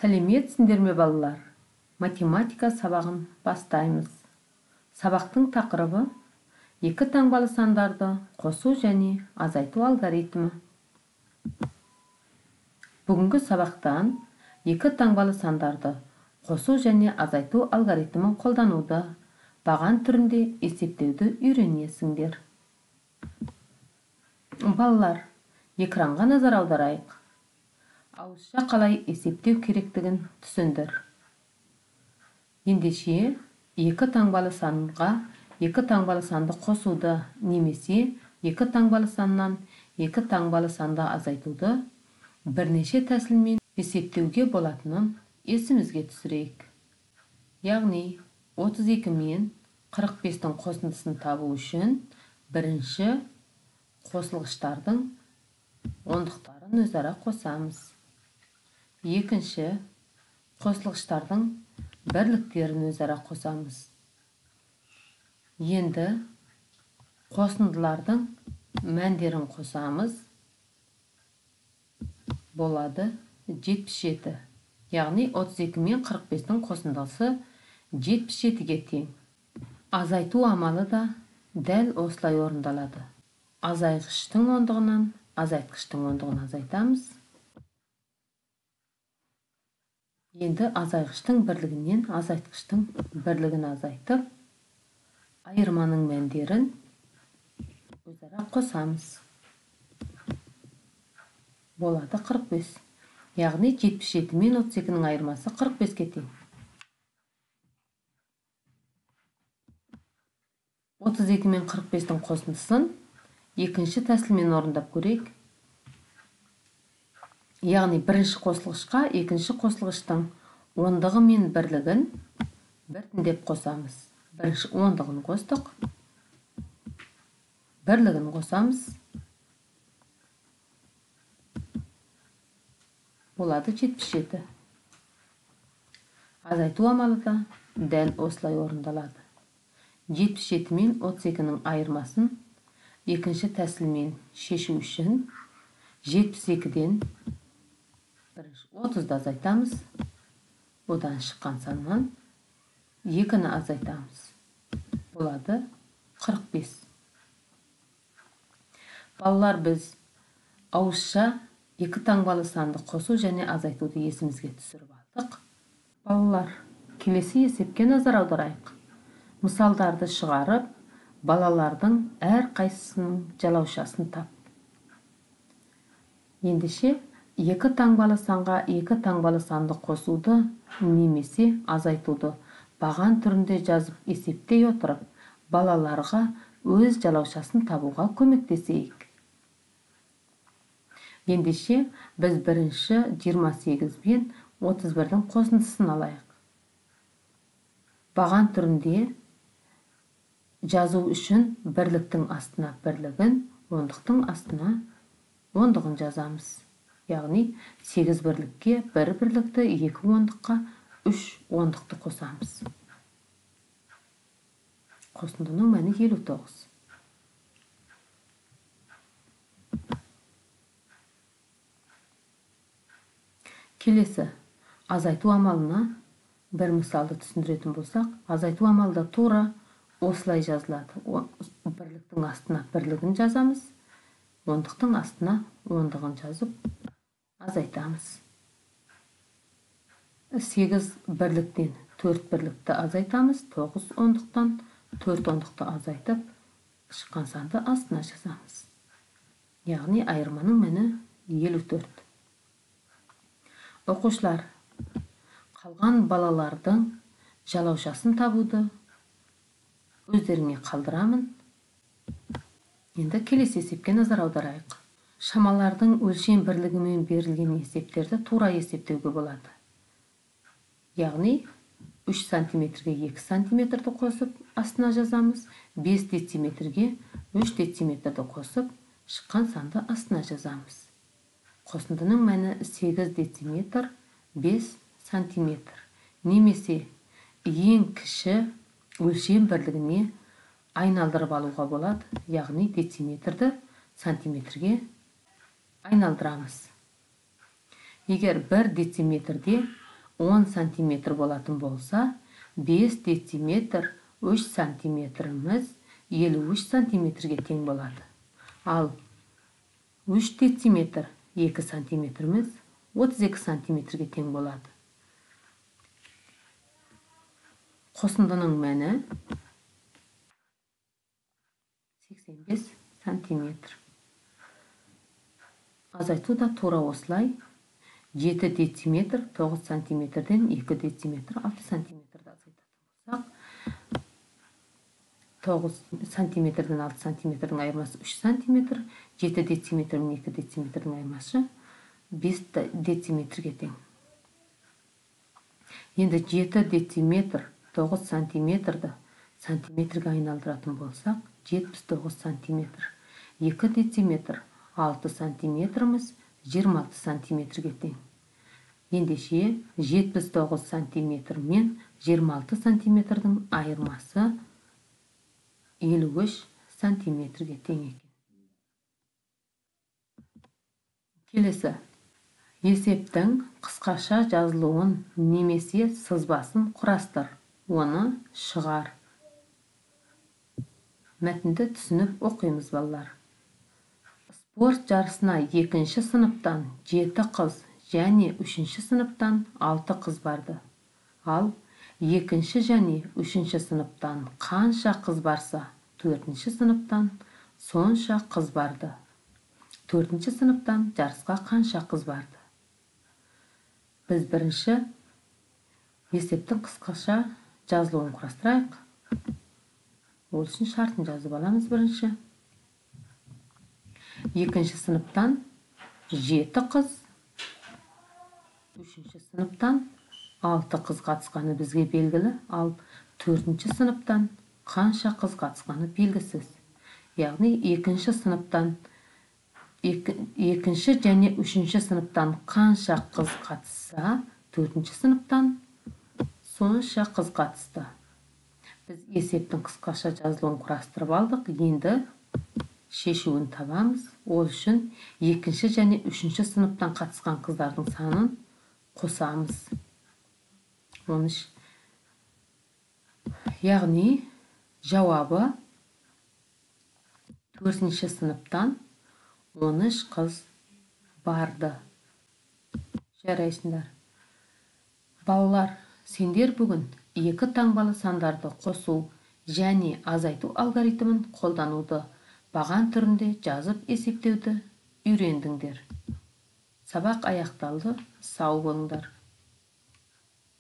Сәлеметсіңдер ме балалар? Математика сабағын бастаймыз. Сабақтың тақырыбы екі таңбалы сандарды қосу және азайту алгоритмі. Бүгінгі сабақтан екі таңбалы сандарды қосу және азайту алгоритмін қолдануды, баған түрінде есептеуді үйренесіңдер. Балалар, экранға назар аударайық. Ауызша қалай есептеу керектігін түсіндір. Ендеше, екі таңбалы санға екі таңбалы санды қосуды немесе екі таңбалы саннан екі таңбалы санды азайтуды бірнеше тәсілмен есептеуге болатынын есімізге түсірейік. Яғни, 32 мен 45-тің қосындысын табу үшін бірінші қосылғыштардың ондықтарын өзара қосамыз. Екінші қосылғыштардың бірліктерін өзара қосамыз. Енді қосындылардың мәндерін қосамыз. Болады 77. Яғни 32 мен 45-тің қосындысы 77-ге тең. Азайту амалы да дәл осылай орындалады. Азайғыштың ондығынан азайтқыштың ондығын азайтамыз. Енді азайғыштың бірлігінен азайтқыштың бірлігін азайтып, айырманың мәндерін өзара қосамыз. Болады 45. Яғни 77 мен 32-нің айырмасы 45-ке тең. 32 мен 45-тің қосындысын екінші тәсілмен орындап көрейік. Яғни бірінші қосылғышқа екінші қосылғыштың ондығы мен бірлігін біртіндеп қосамыз. Бірінші ондығын қостық, бірлігін қосамыз. Болады 77. Азайту амалы да дәл осылай орындалады. 77 мен 32-нің айырмасын екінші тәсілмен шешу үшін 72-ден 30-ды азайтамыз. Одан шыққан саннан 2-ні азайтамыз. Болады 45. Балалар, біз ауызша екі таңбалы санды қосу және азайтуды есімізге түсіріп алдық. Балалар, келесі есепке назар аударайық. Мысалдарды шығарып, балалардың әр қайсысының жалаушасын тап. Ендеше, екі таңбалы санға екі таңбалы санды қосуды немесе азайтуды баған түрінде жазып есептей отырып, балаларға өз жалаушасын табуға көмектесейік. Ендеше, біз бірінші 28 бен 31-дің қосындысын алайық. Баған түрінде жазу үшін бірліктің астына бірлігін, ондықтың астына ондығын жазамыз. Яғни 8 бірлікке 1 бірлікті, 2 ондыққа 3 ондықты қосамыз. Қосындының мәні 59. Келесі, азайту амалына бір мысалды түсіндіретін болсақ, азайту амалда тура осылай жазылады. Бірліктің астына бірлігін жазамыз, ондықтың астына ондығын жазып азайтамыз. 8 бірліктен 4 бірлікті азайтамыз, 9 ондықтан 4 ондықты азайтып, шыққан санды астына жазамыз. Яғни айырманың мәні 54. Оқушылар, қалған балалардың жалаушасын табуды өздеріңе қалдырамын. Енді келесі есепке назар аударайық. Шамалардың өлшем бірлігімен берілген есептерді тура есептеуге болады. Яғни 3 сантиметрге 2 сантиметрді қосып астына жазамыз, 5 дециметрге 3 дециметрді қосып шыққан санды астына жазамыз. Қосындының мәні 8 дециметр 5 сантиметр. Немесе ең кіші өлшем бірлігіне айналдырып алуға болады. Яғни дециметрді сантиметрге айналдырамыз. Егер 1 дециметрде 10 сантиметр болатын болса, 5 дециметр 3 сантиметріміз 53 сантиметрге тең болады. Ал 3 дециметр 2 сантиметріміз 32 сантиметрге тең болады. Қосындының мәні 85 сантиметр. Азайту да тура осылай. 7 дециметр 9 сантиметрден 2 дециметр 6 сантиметрді азайтатын болсақ, 9 сантиметрден 6 сантиметрдің айырмасы 3 сантиметр, 7 дециметр мен 2 дециметрдің айырмасы 5 дециметрге тең. Енді 7 дециметр 9 сантиметрді сантиметрге айналдыратын болсақ, 79 сантиметр. 2 дециметр 6 сантиметріміз 26 сантиметрге тең. Ендеше 79 сантиметр мен 26 сантиметрдің айырмасы 53 сантиметрге тең екен. Келесі, есептің қысқаша жазылуын немесе сызбасын құрастыр. Оны шығар. Мәтінді түсініп оқимыз, балалар. Спорт жарысына 2-ші сыныптан 7 қыз және 3-ші сыныптан 6 қыз барды. Ал 2-ші және 3-ші сыныптан қанша қыз барса, 4-ші сыныптан сонша қыз барды. 4-ші сыныптан жарысқа қанша қыз барды? Біз бірінші есептің қысқаша жазылуын құрастырайық. Ол үшін шартын жазып аламыз бірінші. 2-ші сыныптан 7 қыз, 3-ші сыныптан 6 қыз қатысқаны бізге белгілі, ал 4-ші сыныптан қанша қыз қатысқаны белгісіз. Яғни 2-ші сыныптан 2-ші және 3-ші сыныптан қанша қыз қатысса, 4-ші сыныптан сонша қыз қатысты. Біз есептің қысқаша жазылуын құрастырып алдық. Енді шешуін табамыз. Ол үшін 2-ші және 3-ші сыныптан қатысқан қыздардың санын қосамыз. 13. Яғни жауабы 4-ші сыныптан 13 қыз барды. Жарайсыңдар. Балалар, сендер бүгін 2 таңбалы сандарды қосу және азайту алгоритмін қолдануды баған түрінде жазып есептеуді үйрендіңдер. Сабақ аяқталды. Сау болыңдар.